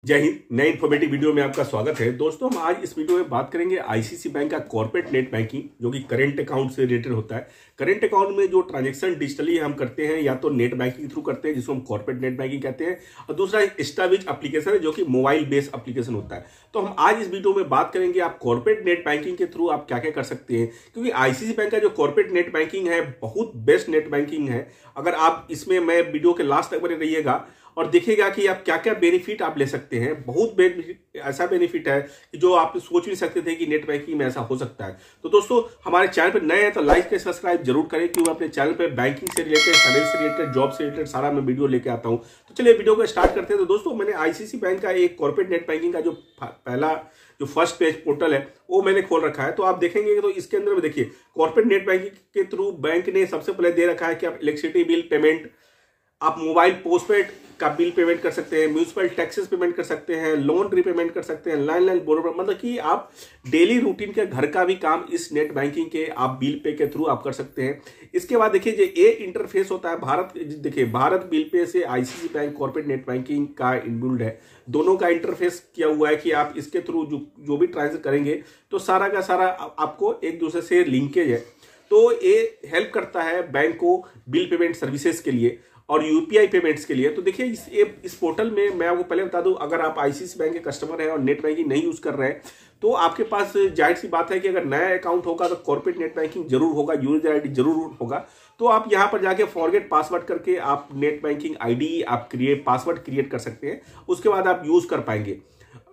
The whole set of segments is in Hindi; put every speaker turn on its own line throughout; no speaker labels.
जय हिंद। नए इन्फॉर्मेटिव वीडियो में आपका स्वागत है। दोस्तों, हम आज इस वीडियो में बात करेंगे आईसीसी बैंक का कॉर्पोरेट नेट बैंकिंग, जो कि करंट अकाउंट से रिलेटेड होता है। करंट अकाउंट में जो ट्रांजैक्शन डिजिटली हम करते हैं, या तो नेट बैंकिंग थ्रू करते हैं जिसको हम कॉर्पोरेट नेट बैंकिंग कहते हैं, और दूसरा इंस्टाविज एप्लीकेशन है जो कि मोबाइल बेस्ड एप्लीकेशन होता है। तो हम आज इस वीडियो में बात करेंगे आप कॉर्पोरेट नेट बैंकिंग के थ्रू आप क्या क्या कर सकते हैं, क्योंकि आईसीसी बैंक का जो कॉर्पोरेट नेट बैंकिंग है बहुत बेस्ट नेट बैंकिंग है। अगर आप इसमें, मैं वीडियो के लास्ट तक बने रहिएगा और देखिएगा कि आप क्या क्या बेनिफिट आप ले सकते हैं। बहुत ऐसा बेनिफिट है कि जो आप सोच भी सकते थे कि नेट बैंकिंग में ऐसा हो सकता है। तो दोस्तों, हमारे चैनल पर नए हैं तो लाइक करें, सब्सक्राइब जरूर करें, क्योंकि अपने चैनल पर बैंकिंग से रिलेटेड, फाइनेंस से रिलेटेड, जॉब से रिलेटेड सारा मैं वीडियो लेके आता हूं। तो चलिए वीडियो को स्टार्ट करते हैं। तो दोस्तों, मैंने आईसीसी बैंक का एक कॉर्पोरेट नेट बैंकिंग का जो फर्स्ट पेज पोर्टल है वो मैंने खोल रखा है। तो आप देखेंगे तो इसके अंदर में देखिए, कॉर्पोरेट नेट बैंकिंग के थ्रू बैंक ने सबसे पहले दे रखा है कि आप इलेक्ट्रिसिटी बिल पेमेंट, आप मोबाइल पोस्टपेड का बिल पेमेंट कर सकते हैं, म्यूनिसिपल टैक्सेस पेमेंट कर सकते हैं, लोन रीपेमेंट कर सकते हैं, लैंडलाइन बोरो, मतलब कि आप डेली रूटीन के घर का भी काम इस नेट बैंकिंग के आप बिल पे के थ्रू आप कर सकते हैं। इसके बाद देखिए, जो ये इंटरफेस होता है भारत बिल पे से ICC bank corporate net banking का इनबिल्ड है। दोनों का इंटरफेस किया हुआ है कि आप इसके थ्रू जो भी ट्रांजेक्शन करेंगे तो सारा का सारा आपको एक दूसरे से लिंकेज है। तो ये हेल्प करता है बैंक को बिल पेमेंट सर्विसेज के लिए और यूपीआई पेमेंट्स के लिए। तो देखिए, इस पोर्टल में मैं आपको पहले बता दूं, अगर आप आईसीसी बैंक के कस्टमर हैं और नेट बैंकिंग नहीं यूज कर रहे हैं तो आपके पास जाहिर सी बात है कि अगर नया अकाउंट होगा तो कॉर्पोरेट नेट बैंकिंग जरूर होगा, यूजर आईडी जरूर होगा। तो आप यहां पर जाके फॉरगेट पासवर्ड करके आप नेट बैंकिंग आईडी आप पासवर्ड क्रिएट कर सकते हैं, उसके बाद आप यूज कर पाएंगे।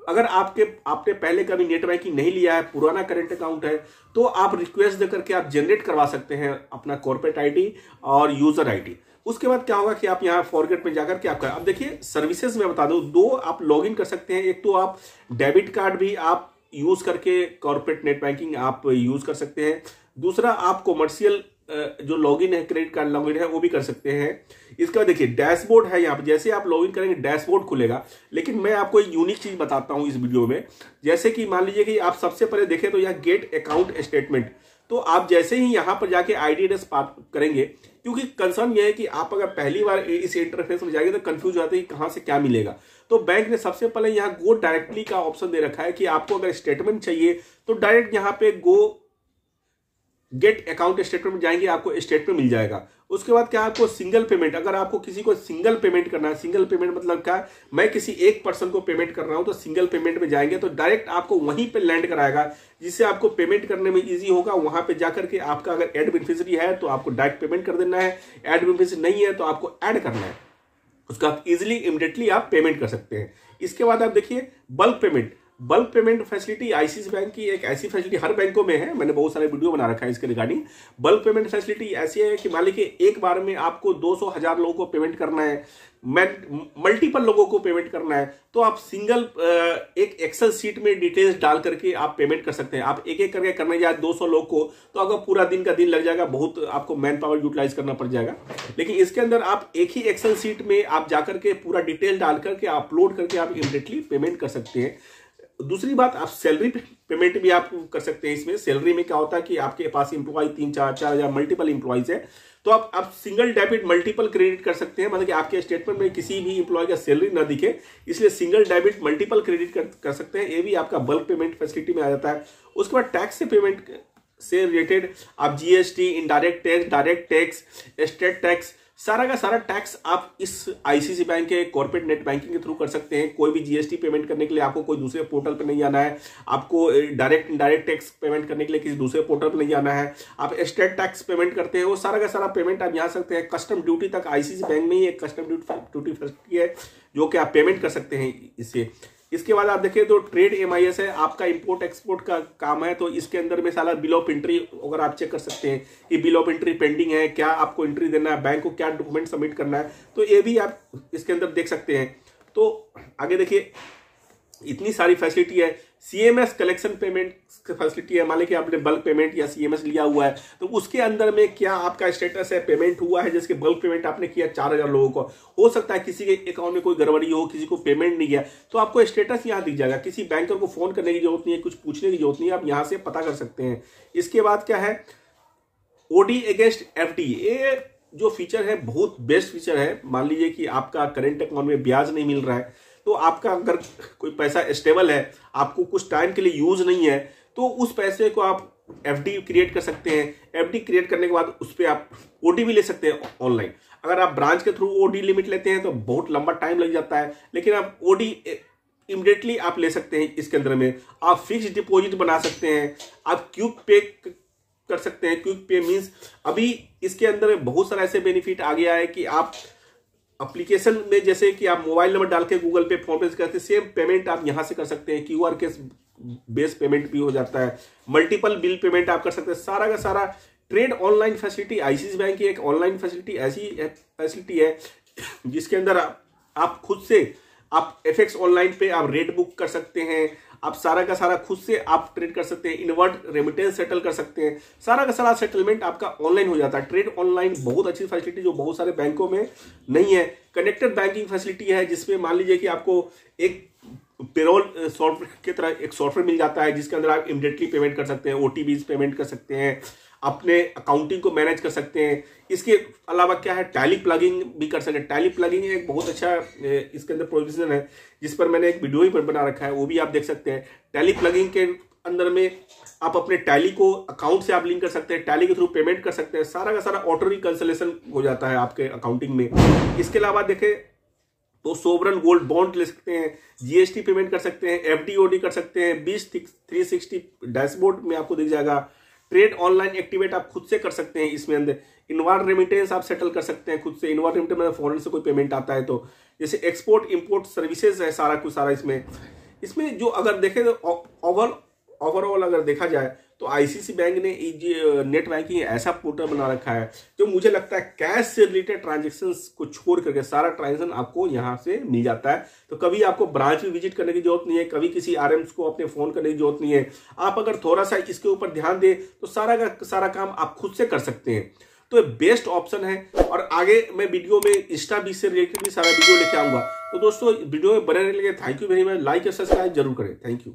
अगर आपने पहले कभी नेट बैंकिंग नहीं लिया है, पुराना करंट अकाउंट है, तो आप रिक्वेस्ट देकर के आप जनरेट करवा सकते हैं अपना कॉर्पोरेट आईडी और यूजर आईडी। उसके बाद क्या होगा कि आप यहाँ फॉरगेट में जाकर के आपका, अब देखिए सर्विसेज में बता दूं, दो आप लॉगिन कर सकते हैं। एक तो आप डेबिट कार्ड भी आप यूज करके कॉर्पोरेट नेट बैंकिंग आप यूज कर सकते हैं। दूसरा, आप कॉमर्शियल जो लॉगिन है, क्रेडिट कार्ड लॉगिन है, वो भी कर सकते हैं। इसका देखिए डैशबोर्ड है, यहाँ पे जैसे आप लॉगिन करेंगे डैशबोर्ड खुलेगा। लेकिन मैं आपको एक यूनिक चीज बताता हूं इस वीडियो में। जैसे कि मान लीजिए कि आप सबसे पहले देखें तो यहाँ गेट अकाउंट स्टेटमेंट, तो आप जैसे ही यहां पर जाके आईडी एड्रेस करेंगे, क्योंकि कंसर्न यह है कि आप अगर पहली बार इस इंटरफेस में जाएंगे तो कंफ्यूज हो जाते हैं कि कहां से क्या मिलेगा। तो बैंक ने सबसे पहले यहां गो डायरेक्टली का ऑप्शन दे रखा है कि आपको अगर स्टेटमेंट चाहिए तो डायरेक्ट यहां पे गो गेट अकाउंट स्टेटमेंट में जाएंगे, आपको स्टेटमेंट मिल जाएगा। उसके बाद क्या, आपको सिंगल पेमेंट, अगर आपको किसी को सिंगल पेमेंट करना है, सिंगल पेमेंट मतलब क्या, मैं किसी एक पर्सन को पेमेंट कर रहा हूं तो सिंगल पेमेंट में जाएंगे तो डायरेक्ट आपको वहीं पे लैंड कराएगा, जिससे आपको पेमेंट करने में इजी होगा। वहां पे जाकर के आपका अगर एड बेनिफिशियरी है तो आपको डायरेक्ट पेमेंट कर देना है, एड बेनिफिशियरी नहीं है तो आपको ऐड करना है, उसका आप इजिली इमीडिएटली आप पेमेंट कर सकते हैं। इसके बाद आप देखिए bulk payment facility ICC bank की एक ऐसी फैसिलिटी हर बैंकों में है, मैंने बहुत सारे वीडियो बना रखा है इसके रिगार्डिंग। बल्क पेमेंट फैसिलिटी ऐसी है कि मान लीजिए एक बार में आपको 200,000 लोगों को पेमेंट करना है, मल्टीपल लोगों को पेमेंट करना है, तो आप सिंगल एक एक्सेल सीट में डिटेल्स डाल करके आप पेमेंट कर सकते हैं। आप एक एक करके करने जाए 200 लोग को तो अगर पूरा दिन का दिन लग जाएगा, बहुत आपको मैन पावर यूटिलाइज करना पड़ जाएगा। लेकिन इसके अंदर आप एक ही एक्सेल सीट में आप जाकर के पूरा डिटेल डाल करके अपलोड करके आप इमीडिएटली पेमेंट कर सकते हैं। दूसरी बात, आप सैलरी पेमेंट भी आप कर सकते हैं। इसमें सैलरी में क्या होता है कि आपके पास इंप्लॉय 3-4 मल्टीपल इंप्लॉयज है, तो आप सिंगल डेबिट मल्टीपल क्रेडिट कर सकते हैं, मतलब कि आपके स्टेटमेंट में किसी भी इंप्लॉय का सैलरी ना दिखे, इसलिए सिंगल डेबिट मल्टीपल क्रेडिट कर सकते हैं। ये भी आपका बल्क पेमेंट फैसिलिटी में आ जाता है। उसके बाद टैक्स से पेमेंट से रिलेटेड आप GST, indirect tax, direct tax, state tax, सारा का सारा टैक्स आप इस आईसीसी बैंक के कॉर्पोरेट नेट बैंकिंग के थ्रू कर सकते हैं। कोई भी जीएसटी पेमेंट करने के लिए आपको कोई दूसरे पोर्टल पर नहीं जाना है, आपको डायरेक्ट इनडायरेक्ट टैक्स पेमेंट करने के लिए किसी दूसरे पोर्टल पर नहीं जाना है। आप स्टेट टैक्स पेमेंट करते हैं, वो सारा का सारा पेमेंट आप यहाँ सकते हैं। कस्टम ड्यूटी तक आईसीसी बैंक में ही एक कस्टम ड्यूटी फैसिलिटी है जो कि आप पेमेंट कर सकते हैं इससे। इसके बाद आप देखिए तो ट्रेड एमआईएस है, आपका इंपोर्ट एक्सपोर्ट का काम है, तो इसके अंदर में सारा बिल ऑफ एंट्री अगर आप चेक कर सकते हैं कि बिल ऑफ एंट्री पेंडिंग है, क्या आपको एंट्री देना है, बैंक को क्या डॉक्यूमेंट सबमिट करना है, तो ये भी आप इसके अंदर देख सकते हैं। तो आगे देखिए, इतनी सारी फैसिलिटी है। सीएमएस कलेक्शन पेमेंट फैसिलिटी है, मान लीजिए कि आपने बल्क पेमेंट या सीएमएस लिया हुआ है तो उसके अंदर में क्या आपका स्टेटस है, पेमेंट हुआ है, जैसे बल्क पेमेंट आपने किया 4,000 लोगों को, हो सकता है किसी के अकाउंट में कोई गड़बड़ी हो, किसी को पेमेंट नहीं गया, तो आपको स्टेटस यहाँ दिख जाएगा। किसी बैंकर को फोन करने की जरूरत नहीं है, कुछ पूछने की जरूरत नहीं है, आप यहाँ से पता कर सकते हैं। इसके बाद क्या है, ओडी अगेंस्ट एफडी, ये जो फीचर है बहुत बेस्ट फीचर है। मान लीजिए कि आपका करंट अकाउंट में ब्याज नहीं मिल रहा है तो आपका अगर कोई पैसा स्टेबल है, आपको कुछ टाइम के लिए यूज नहीं है, तो उस पैसे को आप एफडी क्रिएट कर सकते हैं। एफडी क्रिएट करने के बाद उस पर आप ओडी भी ले सकते हैं ऑनलाइन। अगर आप ब्रांच के थ्रू ओडी लिमिट लेते हैं तो बहुत लंबा टाइम लग जाता है, लेकिन आप ओडी इमीडिएटली आप ले सकते हैं। इसके अंदर में आप फिक्स डिपॉजिट बना सकते हैं, आप क्विक पे कर सकते हैं। क्विक पे मींस अभी इसके अंदर में बहुत सारा ऐसे बेनिफिट आ गया है कि आप एप्लीकेशन में जैसे कि आप मोबाइल नंबर डाल के गूगल पे, फोन पे करते सेम पेमेंट आप यहां से कर सकते हैं। क्यूआर के बेस पेमेंट भी हो जाता है, मल्टीपल बिल पेमेंट आप कर सकते हैं। सारा का सारा trade online facility ICICI bank की एक ऑनलाइन फैसिलिटी ऐसी फैसिलिटी है जिसके अंदर आप खुद से आप एफएक्स ऑनलाइन पे आप रेट बुक कर सकते हैं। आप सारा का सारा खुद से आप ट्रेड कर सकते हैं, इनवर्ट रेमिटेंस सेटल कर सकते हैं। सारा का सारा सेटलमेंट आपका ऑनलाइन हो जाता है। ट्रेड ऑनलाइन बहुत अच्छी फैसिलिटी जो बहुत सारे बैंकों में नहीं है। कनेक्टेड बैंकिंग फैसिलिटी है जिसमें मान लीजिए कि आपको एक पेरोल सॉफ्टवेयर की तरह एक सॉफ्टवेयर मिल जाता है जिसके अंदर आप इमीडिएटली पेमेंट कर सकते हैं, ओटीपीज पेमेंट कर सकते हैं, अपने अकाउंटिंग को मैनेज कर सकते हैं। इसके अलावा क्या है, टैली प्लगिंग भी कर सकते हैं। टैली प्लगिंग एक बहुत अच्छा इसके अंदर प्रोविजन है जिस पर मैंने एक वीडियो ही बना रखा है, वो भी आप देख सकते हैं। टैली प्लगिंग के अंदर में आप अपने टैली को अकाउंट से आप लिंक कर सकते हैं, टैली के थ्रू पेमेंट कर सकते हैं। सारा का सारा ऑटो रिकंसिलेशन हो जाता है आपके अकाउंटिंग में। इसके अलावा देखें तो सोवरन गोल्ड बॉन्ड ले सकते हैं, जीएसटी पेमेंट कर सकते हैं, एफडीओडी कर सकते हैं। 20/360 डैशबोर्ड में आपको दिख जाएगा। ट्रेड ऑनलाइन एक्टिवेट आप खुद से कर सकते हैं। इसमें अंदर इनवर्ट रेमिटेंस आप सेटल कर सकते हैं खुद से। इनवर्ट रेमिटेंस में फॉरेन से कोई पेमेंट आता है तो जैसे एक्सपोर्ट इंपोर्ट सर्विसेज है सारा कुछ सारा इसमें जो अगर देखें तो ओवरऑल अगर देखा जाए तो आईसीआईसीआई बैंक ने नेट बैंकिंग ऐसा पोर्टल बना रखा है जो मुझे लगता है कैश से रिलेटेड ट्रांजेक्शन्स को छोड़ करके सारा ट्रांजेक्शन आपको यहां से मिल जाता है। तो कभी आपको ब्रांच भी विजिट करने की जरूरत नहीं है, कभी किसी आरएम्स को अपने फोन करने की जरूरत नहीं है। आप अगर थोड़ा सा इसके ऊपर ध्यान दें तो सारा का सारा काम आप खुद से कर सकते हैं। तो बेस्ट ऑप्शन है। और आगे मैं वीडियो में इंस्टा बीच से रिलेटेड भी सारा वीडियो लेके आऊंगा। तो दोस्तों वीडियो में बने रहने के लिए thank you very much. Like और सब्सक्राइब जरूर करें। Thank you.